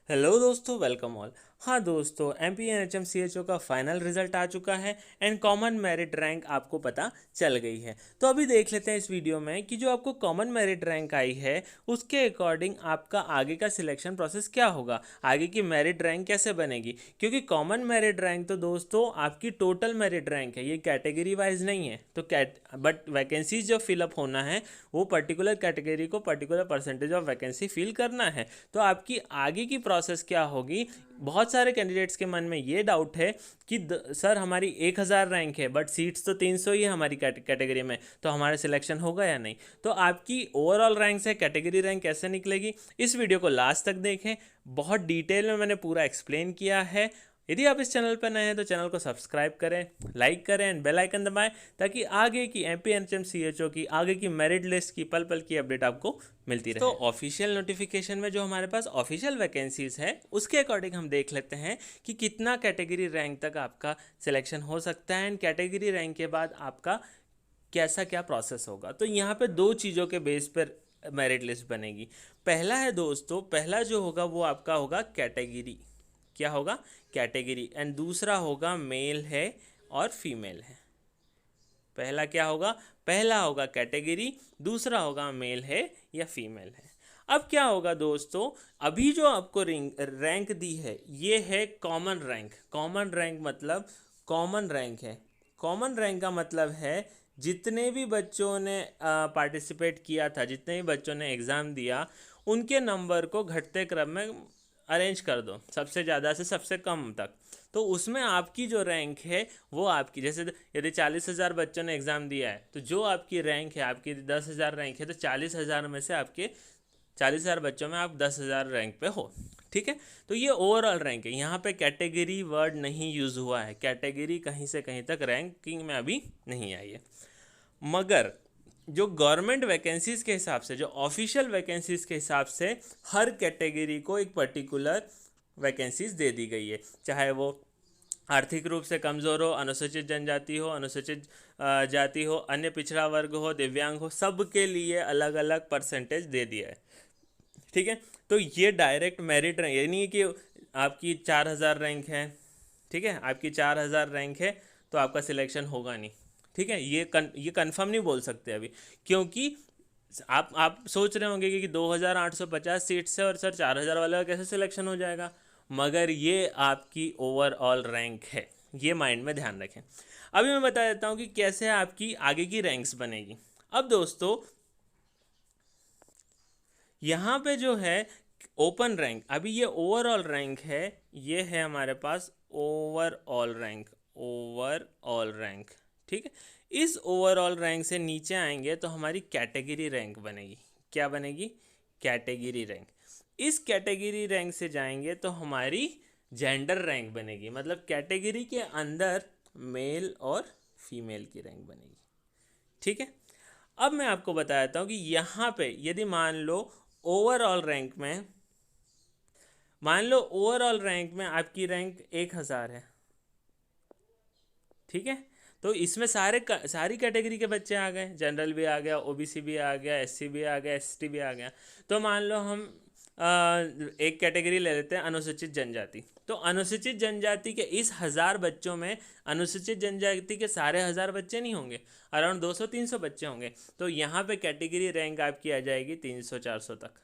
Hello दोस्तों, welcome all. हाँ दोस्तों, MPNHMCHO का फाइनल रिजल्ट आ चुका है एंड कॉमन मेरिट रैंक आपको पता चल गई है। तो अभी देख लेते हैं इस वीडियो में कि जो आपको कॉमन मेरिट रैंक आई है उसके अकॉर्डिंग आपका आगे का सिलेक्शन प्रोसेस क्या होगा, आगे की मेरिट रैंक कैसे बनेगी। क्योंकि कॉमन मेरिट रैंक तो दोस्तों आपकी टोटल मेरिट रैंक है, ये कैटेगरी वाइज नहीं है। तो बट वैकेंसीज जो फिलअप होना है वो पर्टिकुलर कैटेगरी को particular percentage of vacancy fill करना है। तो आपकी आगे की प्रोसेस क्या होगी। बहुत सारे कैंडिडेट्स के मन में ये डाउट है कि सर हमारी 1000 रैंक है बट सीट्स तो 300 ही है हमारी कैटेगरी में, तो हमारा सिलेक्शन होगा या नहीं। तो आपकी ओवरऑल रैंक से कैटेगरी रैंक कैसे निकलेगी, इस वीडियो को लास्ट तक देखें। बहुत डिटेल में मैंने पूरा एक्सप्लेन किया है। यदि आप इस चैनल पर नए हैं तो चैनल को सब्सक्राइब करें, लाइक करें एंड बेल आइकन दबाएं, ताकि आगे की MPNHMCHO की आगे की मेरिट लिस्ट की पल पल की अपडेट आपको मिलती रहे। तो ऑफिशियल नोटिफिकेशन में जो हमारे पास ऑफिशियल वैकेंसीज है उसके अकॉर्डिंग हम देख लेते हैं कि कितना कैटेगरी रैंक तक आपका सिलेक्शन हो सकता है एंड कैटेगरी रैंक के बाद आपका कैसा क्या प्रोसेस होगा। तो यहाँ पे दो चीज़ों के बेस पर मेरिट लिस्ट बनेगी। पहला है दोस्तों, पहला जो होगा वो आपका होगा कैटेगरी। क्या होगा? कैटेगरी। एंड दूसरा होगा मेल है और फीमेल है। पहला क्या होगा? पहला होगा कैटेगरी, दूसरा होगा मेल है या फीमेल है। अब क्या होगा दोस्तों, अभी जो आपको रैंक दी है ये है कॉमन रैंक। कॉमन रैंक मतलब कॉमन रैंक है। कॉमन रैंक का मतलब है जितने भी बच्चों ने पार्टिसिपेट किया था, जितने भी बच्चों ने एग्ज़ाम दिया, उनके नंबर को घटते क्रम में अरेंज कर दो, सबसे ज़्यादा से सबसे कम तक। तो उसमें आपकी जो रैंक है वो आपकी, जैसे यदि 40,000 बच्चों ने एग्ज़ाम दिया है तो जो आपकी रैंक है, आपकी 10,000 रैंक है, तो 40,000 में से आपके 40,000 बच्चों में आप 10,000 रैंक पे हो। ठीक है, तो ये ओवरऑल रैंक है। यहाँ पे कैटेगरी वर्ड नहीं यूज़ हुआ है। कैटेगरी कहीं से कहीं तक रैंकिंग में अभी नहीं आई है। मगर जो गवर्नमेंट वैकेंसीज़ के हिसाब से, जो ऑफिशियल वैकेंसीज़ के हिसाब से, हर कैटेगरी को एक पर्टिकुलर वैकेंसीज दे दी गई है। चाहे वो आर्थिक रूप से कमज़ोर हो, अनुसूचित जनजाति हो, अनुसूचित जाति हो, अन्य पिछड़ा वर्ग हो, दिव्यांग हो, सब के लिए अलग अलग परसेंटेज दे दिया है। ठीक है, तो ये डायरेक्ट मेरिट रैंक, ये नहीं है कि आपकी 4,000 रैंक है, ठीक है, आपकी 4,000 रैंक है तो आपका सिलेक्शन होगा नहीं। ठीक है, ये कंफर्म नहीं बोल सकते अभी, क्योंकि आप सोच रहे होंगे कि 2,850 सीट से और सर 4,000 वाले का कैसे सिलेक्शन हो जाएगा। मगर ये आपकी ओवरऑल रैंक है, ये माइंड में ध्यान रखें। अभी मैं बता देता हूँ कि कैसे आपकी आगे की रैंक्स बनेगी। अब दोस्तों यहाँ पे जो है ओपन रैंक, अभी ये ओवरऑल रैंक है, ये है हमारे पास ओवरऑल रैंक। ओवरऑल रैंक, ठीक है। इस ओवरऑल रैंक से नीचे आएंगे तो हमारी कैटेगरी रैंक बनेगी। क्या बनेगी? Category rank. इस कैटेगरी रैंक से जाएंगे तो हमारी जेंडर रैंक बनेगी, मतलब कैटेगरी के अंदर मेल और फीमेल की रैंक बनेगी। ठीक है, अब मैं आपको बता देता हूँ कि यहाँ पे यदि ओवरऑल रैंक में मान लो ओवरऑल रैंक में आपकी रैंक 1,000 है। ठीक है, तो इसमें सारी कैटेगरी के बच्चे आ गए, जनरल भी आ गया, ओबीसी भी आ गया, एससी भी आ गया, एसटी भी आ गया। तो मान लो हम एक कैटेगरी ले लेते हैं अनुसूचित जनजाति। तो अनुसूचित जनजाति के इस 1,000 बच्चों में अनुसूचित जनजाति के सारे 1,000 बच्चे नहीं होंगे, अराउंड 200-300 बच्चे होंगे। तो यहाँ पे कैटेगरी रैंक आपकी आ जाएगी 300-400 तक।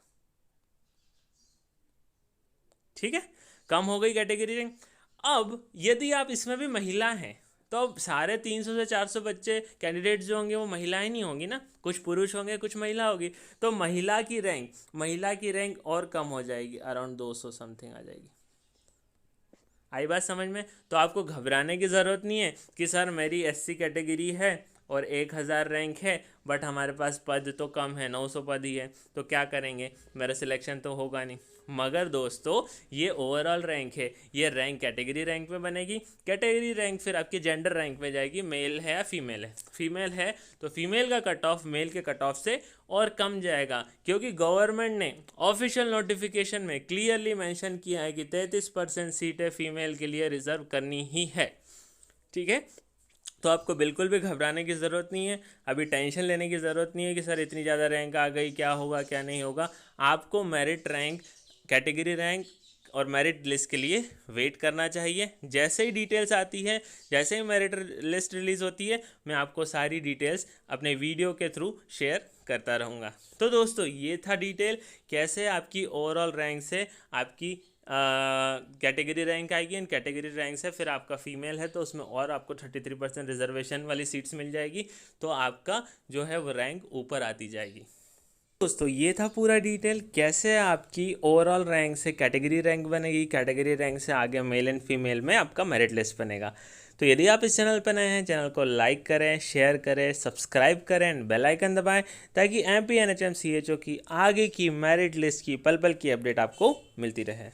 ठीक है, कम हो गई कैटेगरी रैंक। अब यदि आप इसमें भी महिला हैं तो अब सारे 300 से 400 बच्चे कैंडिडेट्स जो होंगे वो महिलाएं नहीं होंगी ना, कुछ पुरुष होंगे कुछ महिला होगी। तो महिला की रैंक और कम हो जाएगी, अराउंड 200 समथिंग आ जाएगी। आई बात समझ में? तो आपको घबराने की ज़रूरत नहीं है कि सर मेरी एससी कैटेगरी है और 1,000 रैंक है बट हमारे पास पद तो कम है, 900 पद ही है, तो क्या करेंगे, मेरा सिलेक्शन तो होगा नहीं। मगर दोस्तों ये ओवरऑल रैंक है, ये रैंक कैटेगरी रैंक में बनेगी। कैटेगरी रैंक फिर आपकी जेंडर रैंक में जाएगी, मेल है या फीमेल है। फीमेल है तो फीमेल का कट ऑफ मेल के कट ऑफ से और कम जाएगा, क्योंकि गवर्नमेंट ने ऑफिशियल नोटिफिकेशन में क्लियरली मेंशन किया है कि 33% सीटें फीमेल के लिए रिजर्व करनी ही है। ठीक है, तो आपको बिल्कुल भी घबराने की ज़रूरत नहीं है, अभी टेंशन लेने की ज़रूरत नहीं है कि सर इतनी ज़्यादा रैंक आ गई, क्या होगा क्या नहीं होगा। आपको मेरिट रैंक, कैटेगरी रैंक और मेरिट लिस्ट के लिए वेट करना चाहिए। जैसे ही डिटेल्स आती है, जैसे ही मेरिट लिस्ट रिलीज़ होती है, मैं आपको सारी डिटेल्स अपने वीडियो के थ्रू शेयर करता रहूँगा। तो दोस्तों ये था डिटेल कैसे आपकी ओवरऑल रैंक से आपकी कैटेगरी रैंक आएगी। एंड कैटेगरी रैंक से फिर आपका फीमेल है तो उसमें और आपको 33% रिजर्वेशन वाली सीट्स मिल जाएगी, तो आपका जो है वो रैंक ऊपर आती जाएगी। दोस्तों ये था पूरा डिटेल कैसे आपकी ओवरऑल रैंक से कैटेगरी रैंक बनेगी, कैटेगरी रैंक से आगे मेल एंड फीमेल में आपका मेरिट लिस्ट बनेगा। तो यदि आप इस चैनल पर नए हैं, चैनल को लाइक करें, शेयर करें, सब्सक्राइब करें एंड बेल आइकन दबाएं ताकि MP NHM CHO की आगे की मेरिट लिस्ट की पल पल की अपडेट आपको मिलती रहे।